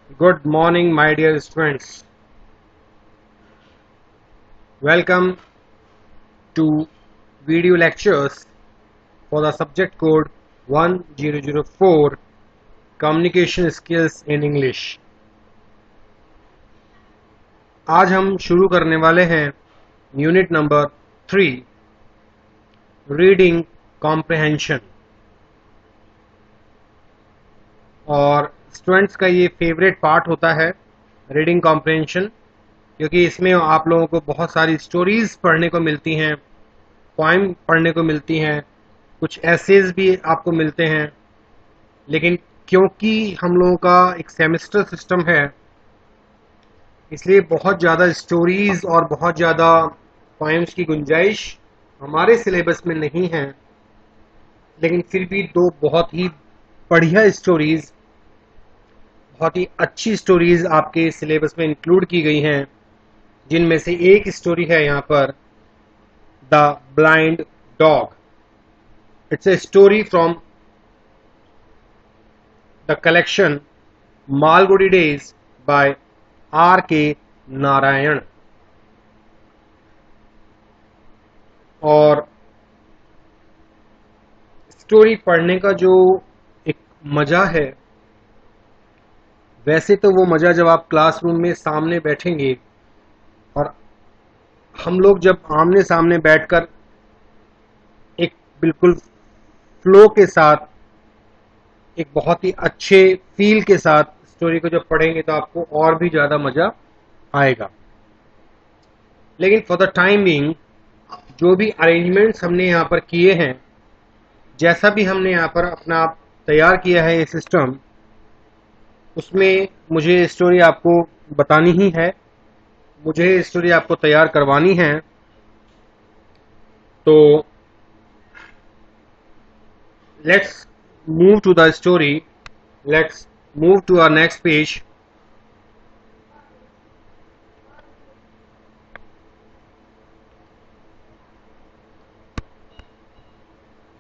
Good morning, my dear students. Welcome to video lectures for the subject code 1004 Communication Skills in English. आज हम शुरू करने वाले हैं यूनिट नंबर 3 रीडिंग कॉम्प्रिहेंशन। और स्टूडेंट्स का ये फेवरेट पार्ट होता है रीडिंग कॉम्प्रिहेंशन, क्योंकि इसमें आप लोगों को बहुत सारी स्टोरीज पढ़ने को मिलती हैं, पोएम पढ़ने को मिलती हैं, कुछ एसेज भी आपको मिलते हैं। लेकिन क्योंकि हम लोगों का एक सेमेस्टर सिस्टम है, इसलिए बहुत ज़्यादा स्टोरीज और बहुत ज़्यादा पोएम्स की गुंजाइश हमारे सिलेबस में नहीं है। लेकिन फिर भी दो बहुत ही बढ़िया स्टोरीज, बहुत ही अच्छी स्टोरीज आपके सिलेबस में इंक्लूड की गई हैं, जिनमें से एक स्टोरी है यहाँ पर the blind dog. It's a story from the collection Malgudi days by R.K. Narayan. और स्टोरी पढ़ने का जो एक मजा है, वैसे तो वो मजा जब आप क्लासरूम में सामने बैठेंगे और हम लोग जब आमने सामने बैठकर एक बिल्कुल फ्लो के साथ, एक बहुत ही अच्छे फील के साथ स्टोरी को जब पढ़ेंगे तो आपको और भी ज़्यादा मज़ा आएगा। लेकिन फॉर द टाइम बीइंग जो भी अरेंजमेंट्स हमने यहाँ पर किए हैं, जैसा भी हमने यहाँ पर अपना तैयार किया है ये सिस्टम, उसमें मुझे स्टोरी आपको बतानी ही है, मुझे स्टोरी आपको तैयार करवानी है। तो let's move to the story, let's move to our next page.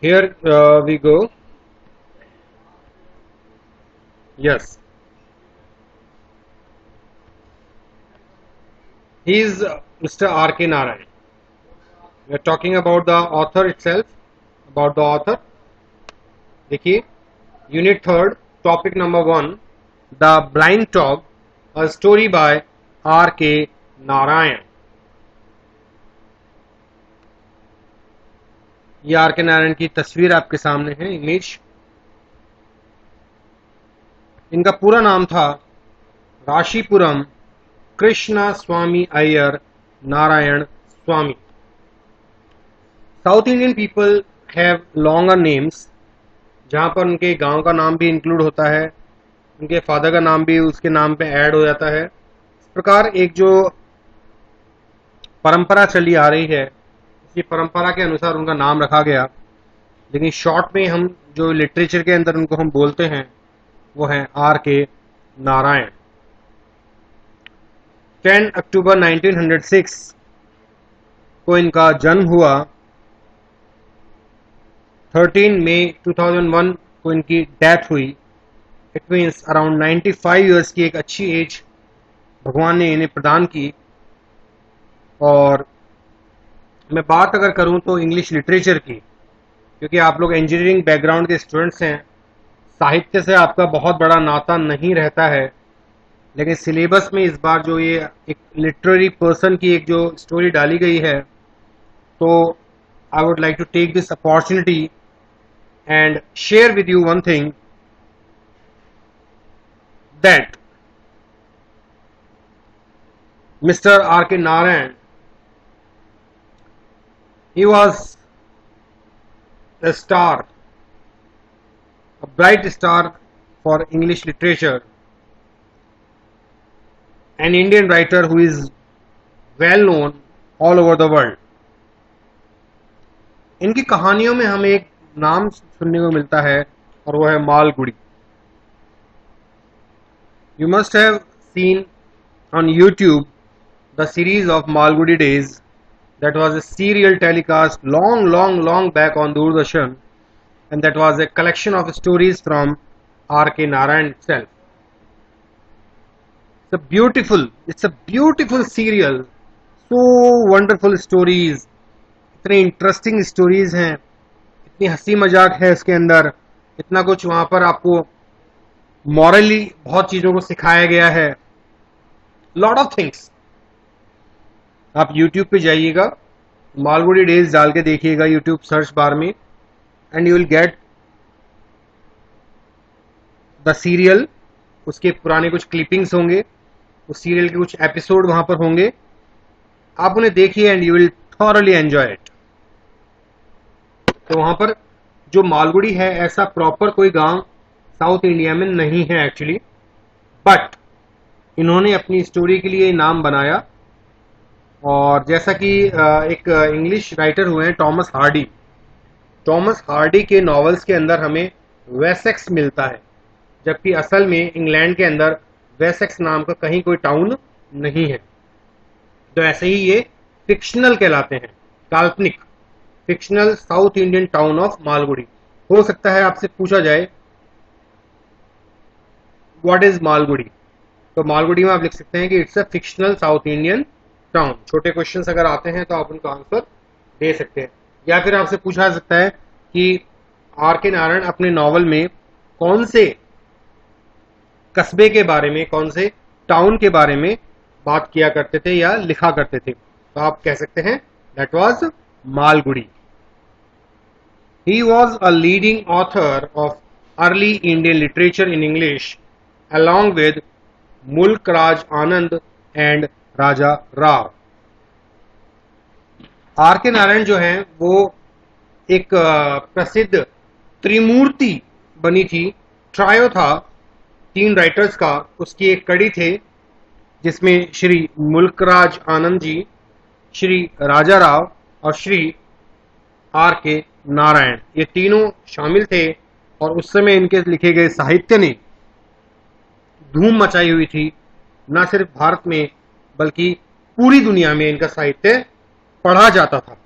Here we go. Yes, he is Mr. R.K. Narayan. We are talking about the author itself, about the author. देखिए, unit third, topic number 1, the blind dog, a story by R.K. Narayan. ये R.K. Narayan की तस्वीर आपके सामने है, image. इनका पूरा नाम था Rasipuram Krishnaswami Iyer Narayanaswami. South Indian people have longer names, जहाँ पर उनके गांव का नाम भी इंक्लूड होता है, उनके फादर का नाम भी उसके नाम पे ऐड हो जाता है। इस प्रकार एक जो परंपरा चली आ रही है, इसी परंपरा के अनुसार उनका नाम रखा गया। लेकिन शॉर्ट में हम जो लिटरेचर के अंदर उनको हम बोलते हैं वो है R.K. नारायण। 10 अक्टूबर 1906 को इनका जन्म हुआ। 13 मई 2001 को इनकी डेथ हुई। इट मीन्स अराउंड 95 ईयर्स की एक अच्छी एज भगवान ने इन्हें प्रदान की। और मैं बात अगर करूं तो इंग्लिश लिटरेचर की, क्योंकि आप लोग इंजीनियरिंग बैकग्राउंड के स्टूडेंट्स हैं, साहित्य से आपका बहुत बड़ा नाता नहीं रहता है। लेकिन सिलेबस में इस बार जो ये एक लिटरेरी पर्सन की एक जो स्टोरी डाली गई है, तो I would like to take this opportunity and share with you one thing, that Mr. R.K. Narayan, he was a star, a bright star for English literature, an Indian writer who is well known all over the world. इनकी कहानियों में हमें एक नाम सुनने को मिलता है और वो है Malgudi. You must have seen on YouTube the series of Malgudi Days. That was a serial telecast long back on Doordarshan, and that was a collection of stories from R.K. Narayan itself. It's a beautiful serial, so wonderful stories, इतने interesting stories हैं, इतनी हंसी मजाक है इसके अंदर, इतना कुछ वहां पर आपको मॉरली बहुत चीजों को सिखाया गया है, लॉट ऑफ थिंग्स। आप YouTube पे जाइएगा, मालगुडी डेज डाल के देखिएगा यूट्यूब सर्च बार में, and you will get the serial. उसके पुराने कुछ क्लिपिंग्स होंगे, उस सीरियल के कुछ एपिसोड वहां पर होंगे, आप उन्हें देखिए and you will thoroughly enjoy it. तो वहां पर जो मालगुडी है, ऐसा प्रॉपर कोई गांव साउथ इंडिया में नहीं है एक्चुअली, बट इन्होंने अपनी स्टोरी के लिए नाम बनाया। और जैसा कि एक इंग्लिश राइटर हुए हैं टॉमस हार्डी, टॉमस हार्डी के नॉवेल्स के अंदर हमें वेसेक्स मिलता है, जबकि असल में इंग्लैंड के अंदर वेसेक्स नाम का कहीं कोई टाउन नहीं है। तो ऐसे ही ये फिक्शनल कहलाते हैं, काल्पनिक, fictional south Indian town of Malgudi. हो सकता है आपसे पूछा जाए व्हाट इज मालगुडी, तो मालगुडी में आप लिख सकते हैं कि it's a fictional south Indian town. छोटे क्वेश्चंस अगर आते हैं तो आप उनका आंसर दे सकते हैं। या फिर आपसे पूछा जा सकता है कि आर के नारायण अपने नॉवल में कौन से कस्बे के बारे में, कौन से टाउन के बारे में बात किया करते थे या लिखा करते थे, तो आप कह सकते हैं that was Malgudi. He was a leading author of early Indian literature in English along with मुल्क Raj Anand and Raja Rao. Are K Narayan जो हैं वो एक प्रसिद्ध त्रिमूर्ति बनी थी, ट्रायो था 3 राइटर्स का, उसकी एक कड़ी थे जिसमें श्री मुल्कराज आनंद जी, श्री राजा राव और श्री आर के नारायण, ये तीनों शामिल थे। और उस समय इनके लिखे गए साहित्य ने धूम मचाई हुई थी, न सिर्फ भारत में बल्कि पूरी दुनिया में इनका साहित्य पढ़ा जाता था।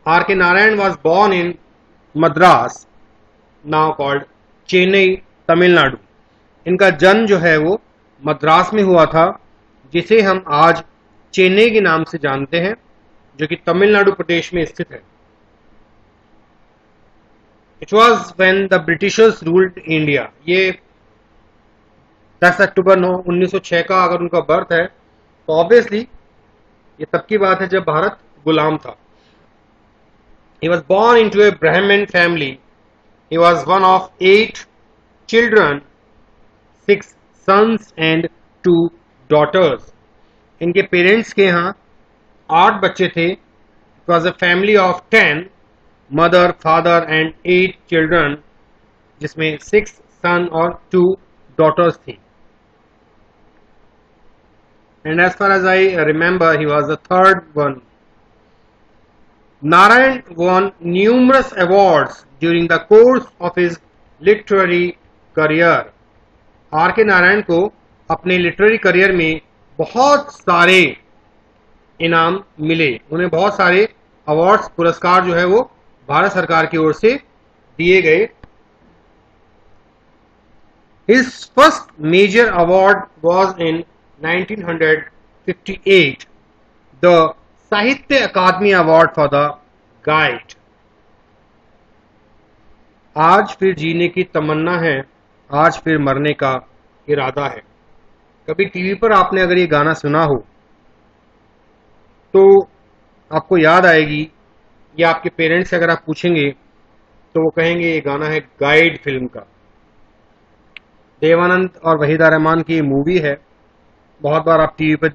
Are K Narayan was born in Madras, now called Chennai, Tamil Nadu. इनका जन्म जो है वो मद्रास में हुआ था, जिसे हम आज चेन्नई के नाम से जानते हैं, जो कि तमिलनाडु प्रदेश में स्थित है। It was when the Britishers ruled India. ये 10 अक्टूबर 1906 का अगर उनका बर्थ है तो ऑब्वियसली ये तब की बात है जब भारत गुलाम था। He was born into a Brahmin family. He was one of 8 children, 6 sons and 2 daughters. इनके पेरेंट्स के यहाँ 8 बच्चे थे। It was a family of 10, mother, father and 8 children, जिसमें 6 son और 2 daughters थी। And as far as I remember, he was the third one. Narayan won numerous awards during the course of his literary career. R K Narayan को अपने literary career में बहुत सारे इनाम मिले, उन्हें बहुत सारे अवार्ड्स, पुरस्कार जो है वो भारत सरकार की ओर से दिए गए। His first major award was in 1958, the साहित्य अकादमी अवार्ड फॉर द गाइड। आज फिर जीने की तमन्ना है, आज फिर मरने का इरादा है। कभी टीवी पर आपने अगर ये गाना सुना हो तो आपको याद आएगी, या आपके पेरेंट्स से अगर आप पूछेंगे तो वो कहेंगे ये गाना है गाइड फिल्म का। देवानंद और वहीदा रहमान की ये मूवी है, बहुत बार आप टीवी पर,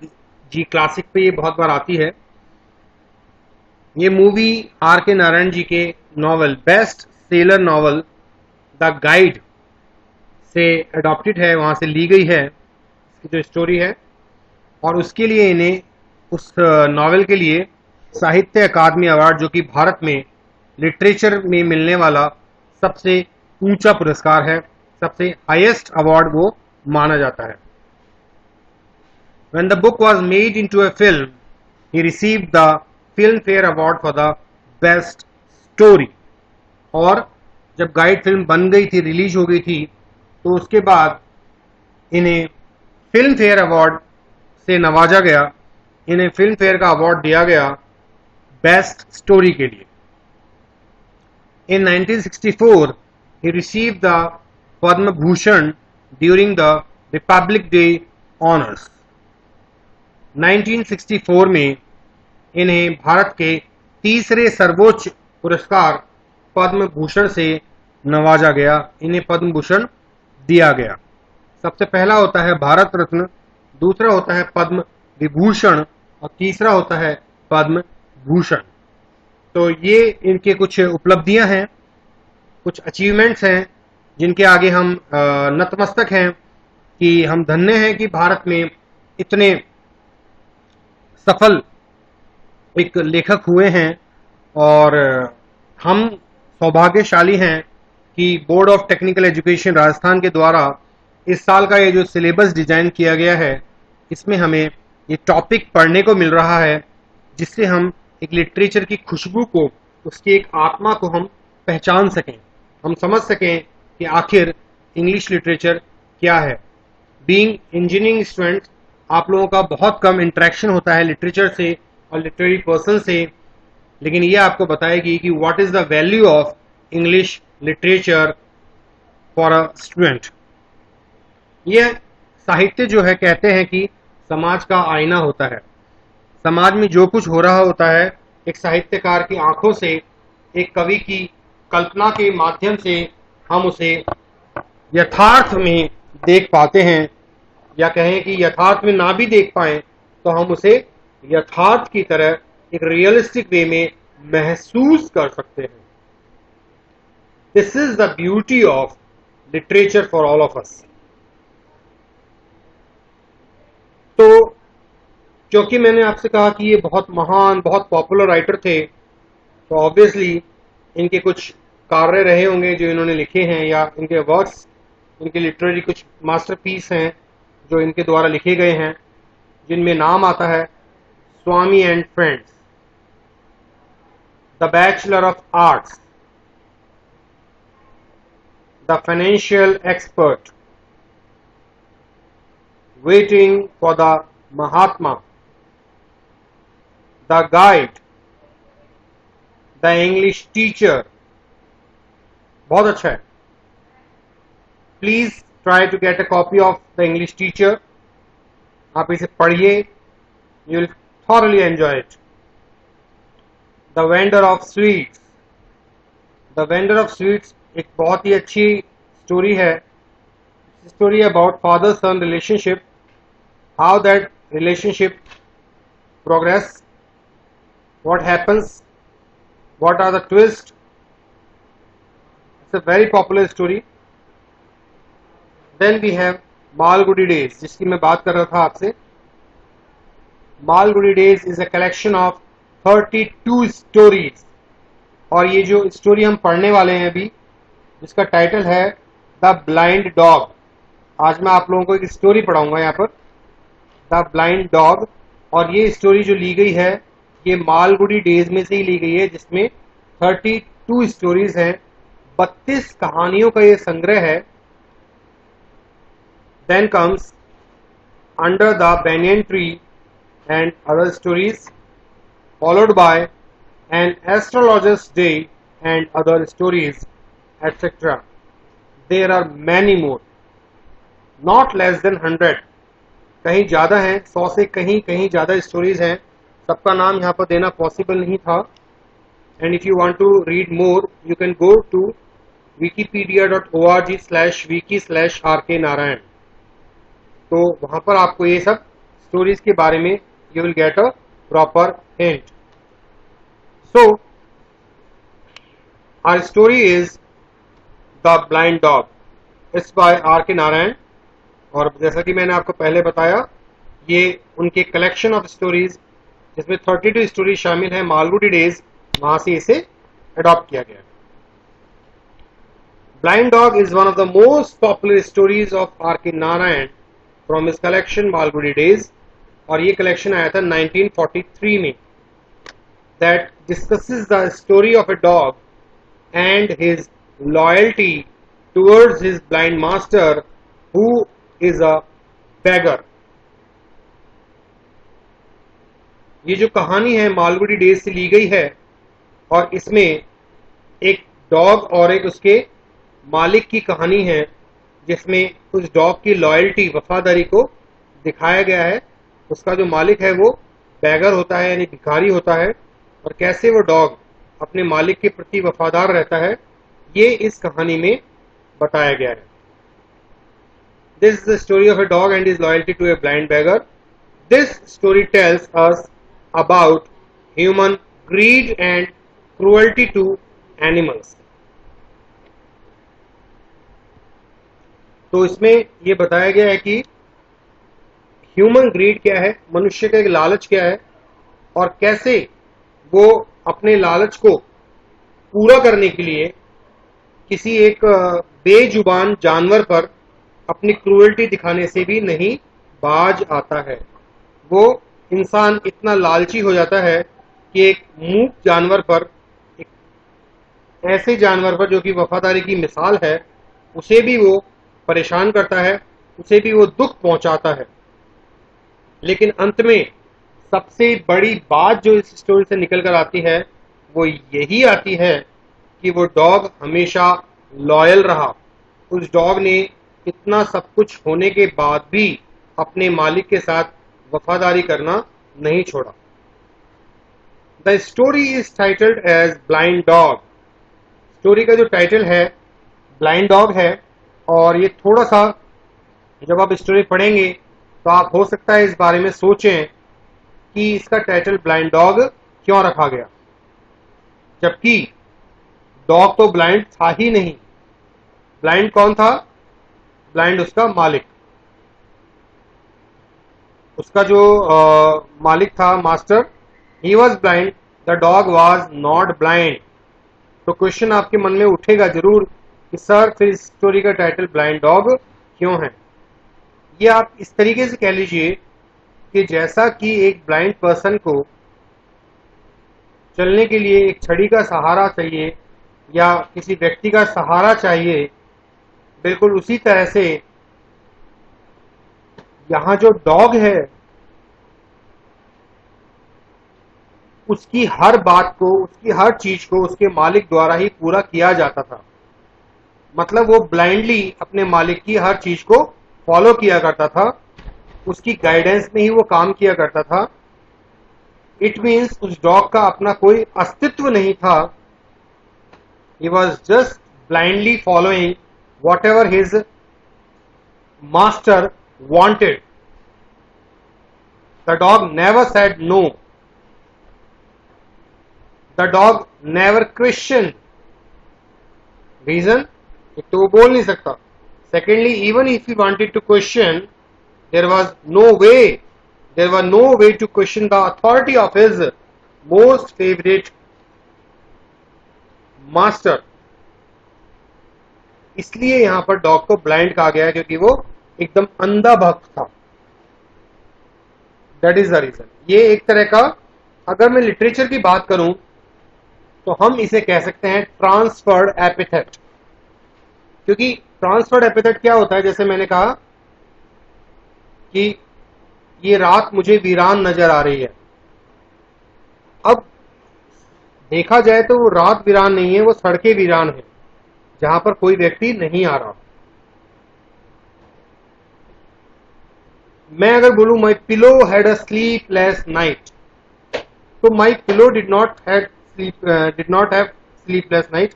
जी क्लासिक पे ये बहुत बार आती है। ये movie are K Narayan ji के novel, best seller novel the guide से अडॉप्टेड है, वहां से ली गई है इसकी जो स्टोरी है। और उसके लिए इन्हें, उस नॉवल के लिए साहित्य अकादमी अवार्ड, जो कि भारत में लिटरेचर में मिलने वाला सबसे ऊंचा पुरस्कार है, सबसे हाईएस्ट अवार्ड वो माना जाता है। When the book was made into a film, he received the Filmfare Award for the Best Story. और जब गाइड फिल्म बन गई थी, रिलीज हो गई थी, तो उसके बाद इन्हें फिल्म फेयर अवार्ड से नवाजा गया, इन्हें फिल्म फेयर का अवार्ड दिया गया बेस्ट स्टोरी के लिए। In 1964, he received the Padma Bhushan during the Republic Day honors. 1964 में इन्हें भारत के तीसरे सर्वोच्च पुरस्कार पद्म भूषण से नवाजा गया, इन्हें पद्म भूषण दिया गया। सबसे पहला होता है भारत रत्न, दूसरा होता है पद्म विभूषण और तीसरा होता है पद्म भूषण। तो ये इनके कुछ उपलब्धियां हैं, कुछ अचीवमेंट्स हैं जिनके आगे हम नतमस्तक हैं कि हम धन्य हैं कि भारत में इतने सफल एक लेखक हुए हैं और हम सौभाग्यशाली हैं कि board of technical education Rajasthan के द्वारा इस साल का ये जो सिलेबस डिजाइन किया गया है इसमें हमें ये टॉपिक पढ़ने को मिल रहा है, जिससे हम एक लिटरेचर की खुशबू को, उसकी एक आत्मा को हम पहचान सकें, हम समझ सकें कि आखिर इंग्लिश लिटरेचर क्या है। बीइंग इंजीनियरिंग स्टूडेंट आप लोगों का बहुत कम इंटरेक्शन होता है लिटरेचर से और लिटरेरी पर्सन से, लेकिन ये आपको बताएगी कि what is the value of English literature for a student. यह साहित्य जो है कहते हैं कि समाज का आईना होता है। समाज में जो कुछ हो रहा होता है एक साहित्यकार की आंखों से, एक कवि की कल्पना के माध्यम से हम उसे यथार्थ में देख पाते हैं, या कहें कि यथार्थ में ना भी देख पाए तो हम उसे यथार्थ की तरह एक रियलिस्टिक वे में महसूस कर सकते हैं। This is the beauty of literature for all of us. तो क्योंकि मैंने आपसे कहा कि ये बहुत महान, बहुत पॉपुलर राइटर थे, तो ऑब्वियसली इनके कुछ कार्य रहे होंगे जो इन्होंने लिखे हैं, या इनके वर्क्स, इनके लिटरेरी कुछ मास्टरपीस हैं जो इनके द्वारा लिखे गए हैं, जिनमें नाम आता है Swami and friends, the bachelor of arts, the financial expert, waiting for the Mahatma, the guide, the English teacher. बहुत अच्छा है। Please try to get a copy of the English teacher. आप इसे पढ़िए, you will thoroughly enjoy it. The vendor of sweets, the vendor of sweets एक बहुत ही अच्छी स्टोरी है। Story about father son relationship, how that relationship progress, what happens, what are the twists. It's a very popular story. Then we have Malgudi Days, जिसकी मैं बात कर रहा था आपसे। Malgudi Days is a collection of 32 stories, और ये जो स्टोरी हम पढ़ने वाले हैं अभी, जिसका टाइटल है द ब्लाइंड डॉग। आज मैं आप लोगों को एक स्टोरी पढ़ाऊंगा यहाँ पर, द ब्लाइंड डॉग। और ये स्टोरी जो ली गई है ये मालगुडी डेज में से ही ली गई है, जिसमें 32 स्टोरीज हैं, 32 कहानियों का ये संग्रह है। Then comes under the banyan tree and other stories, followed by an astrologer's day and other stories, etc. There are many more, not less than 100, कहीं ज्यादा हैं, 100 से कहीं ज्यादा स्टोरीज हैं। सबका नाम यहाँ पर देना पॉसिबल नहीं था। And if you want to read more you can go to wikipedia.org/wiki/RK Narayan. तो वहां पर आपको ये सब स्टोरीज के बारे में you will get a proper hint. So our story is the blind dog, it's by RK Narayan. और जैसा कि मैंने आपको पहले बताया, ये उनके कलेक्शन ऑफ स्टोरीज जिसमें 32 स्टोरीज शामिल है, मालगुडी डेज, वहां से इसे अडॉप्ट किया गया। Blind dog is one of the most popular stories of RK Narayan from his collection Malgudi days, और ये कलेक्शन आया था 1943 में। That discusses the story of a dog and his loyalty towards his blind master, who is a bagger. ये जो कहानी है Malgudi days से ली गई है और इसमें एक डॉग और एक उसके मालिक की कहानी है, जिसमें उस डॉग की लॉयल्टी, वफादारी को दिखाया गया है। उसका जो मालिक है वो बैगर होता है, यानी भिखारी होता है, और कैसे वो डॉग अपने मालिक के प्रति वफादार रहता है, ये इस कहानी में बताया गया है। This is the story of a dog and his loyalty to a blind beggar. This story tells us about human greed and cruelty to animals. तो इसमें यह बताया गया है कि ह्यूमन ग्रीड क्या है, मनुष्य का एक लालच क्या है, और कैसे वो अपने लालच को पूरा करने के लिए किसी एक बेजुबान जानवर पर अपनी क्रूएल्टी दिखाने से भी नहीं बाज आता है। वो इंसान इतना लालची हो जाता है कि एक मूक जानवर पर, एक ऐसे जानवर पर जो कि वफादारी की मिसाल है, उसे भी वो परेशान करता है, उसे भी वो दुख पहुंचाता है। लेकिन अंत में सबसे बड़ी बात जो इस स्टोरी से निकल कर आती है वो यही आती है कि वो डॉग हमेशा लॉयल रहा। उस डॉग ने इतना सब कुछ होने के बाद भी अपने मालिक के साथ वफादारी करना नहीं छोड़ा। The story is titled as blind dog. Story का जो टाइटल है ब्लाइंड डॉग है, और ये थोड़ा सा जब आप स्टोरी पढ़ेंगे तो आप हो सकता है इस बारे में सोचें कि इसका टाइटल ब्लाइंड डॉग क्यों रखा गया, जबकि डॉग तो ब्लाइंड था ही नहीं। ब्लाइंड कौन था? ब्लाइंड उसका मालिक। उसका जो मालिक था, master, he was blind, the dog was not blind. तो क्वेश्चन आपके मन में उठेगा जरूर कि सर फिर इस स्टोरी का टाइटल ब्लाइंड डॉग क्यों है? ये आप इस तरीके से कह लीजिए कि जैसा कि एक ब्लाइंड पर्सन को चलने के लिए एक छड़ी का सहारा चाहिए या किसी व्यक्ति का सहारा चाहिए, बिल्कुल उसी तरह से यहां जो डॉग है उसकी हर बात को, उसकी हर चीज को उसके मालिक द्वारा ही पूरा किया जाता था। मतलब वो ब्लाइंडली अपने मालिक की हर चीज को फॉलो किया करता था, उसकी गाइडेंस में ही वो काम किया करता था। इट मीन्स उस डॉग का अपना कोई अस्तित्व नहीं था। He was just blindly following what ever his master wanted. The dog never said no. The dog never questioned. Reason? एक तो वो बोल नहीं सकता. Secondly, even if he wanted to question, there was no way. There was no way to question the authority of his most favorite master. इसलिए यहां पर dog को ब्लाइंड कहा गया है क्योंकि वो एकदम अंधा भक्त था। That is the reason. ये एक तरह का, अगर मैं लिटरेचर की बात करूं तो हम इसे कह सकते हैं ट्रांसफर्ड एपिथेट। क्योंकि ट्रांसफर्ड एपिथेट क्या होता है, जैसे मैंने कहा कि ये रात मुझे वीरान नजर आ रही है। अब देखा जाए तो वो रात वीरान नहीं है, वो सड़कें वीरान है जहां पर कोई व्यक्ति नहीं आ रहा। मैं अगर बोलूं my pillow had a sleepless night, तो my pillow did not have sleepless night.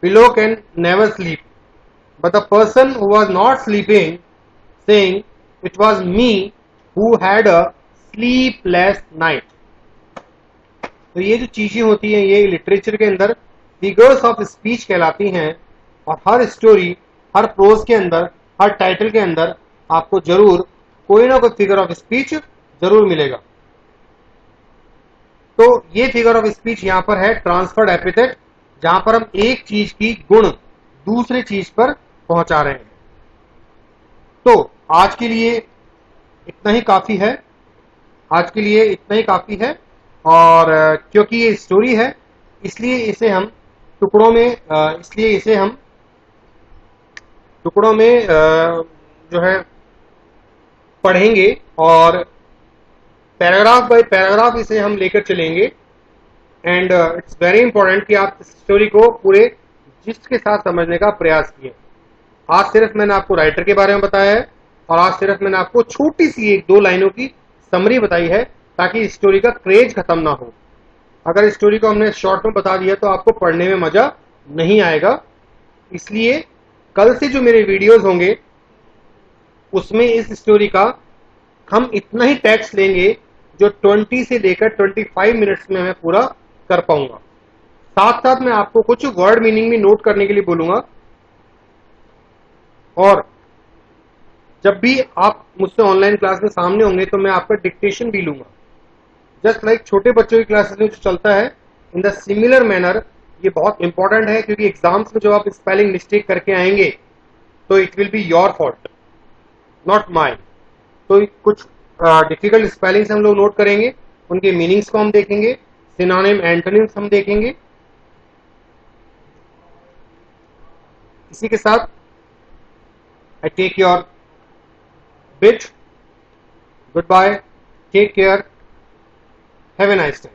Pillow can never sleep, but the person who was not sleeping saying it was me who had a sleepless night. तो ये जो चीजें होती हैं ये literature के अंदर फिगर्स ऑफ स्पीच कहलाती हैं, और हर स्टोरी, हर प्रोज के अंदर, हर टाइटल के अंदर आपको जरूर कोई ना कोई फिगर ऑफ स्पीच जरूर मिलेगा। तो ये फिगर ऑफ स्पीच यहां पर है ट्रांसफर्ड एपिथेट, जहां पर हम एक चीज की गुण दूसरे चीज पर पहुंचा रहे हैं। तो आज के लिए इतना ही काफी है, आज के लिए इतना ही काफी है। और क्योंकि ये स्टोरी है इसलिए इसे हम टुकड़ों में जो है पढ़ेंगे और पैराग्राफ बाय पैराग्राफ इसे हम लेकर चलेंगे। एंड इट्स वेरी इंपॉर्टेंट कि आप इस स्टोरी को पूरे जिस्ट के साथ समझने का प्रयास किए। आज सिर्फ मैंने आपको राइटर के बारे में बताया है और आज सिर्फ मैंने आपको छोटी सी 1-2 लाइनों की समरी बताई है ताकि इस स्टोरी का क्रेज खत्म ना हो। अगर इस स्टोरी को हमने शॉर्ट में बता दिया तो आपको पढ़ने में मजा नहीं आएगा। इसलिए कल से जो मेरे वीडियोस होंगे उसमें इस स्टोरी का हम इतना ही टेक्स्ट लेंगे जो 20 से लेकर 25 मिनट्स में मैं पूरा कर पाऊंगा। साथ साथ मैं आपको कुछ वर्ड मीनिंग भी नोट करने के लिए बोलूंगा और जब भी आप मुझसे ऑनलाइन क्लास में सामने होंगे तो मैं आपका डिक्टेशन भी लूंगा। जस्ट लाइक छोटे बच्चों की क्लासेस में जो चलता है इन द सिमिलर मैनर ये बहुत इंपॉर्टेंट है, क्योंकि एग्जाम्स में जब आप स्पेलिंग मिस्टेक करके आएंगे तो it will be your fault not mine. तो कुछ डिफिकल्ट स्पेलिंग्स हम लोग नोट करेंगे, उनके मीनिंग्स को हम देखेंगे, सिनोनिम एंटोनिम्स हम देखेंगे। इसी के साथ I take your bid. Goodbye. Take care. Have a nice day.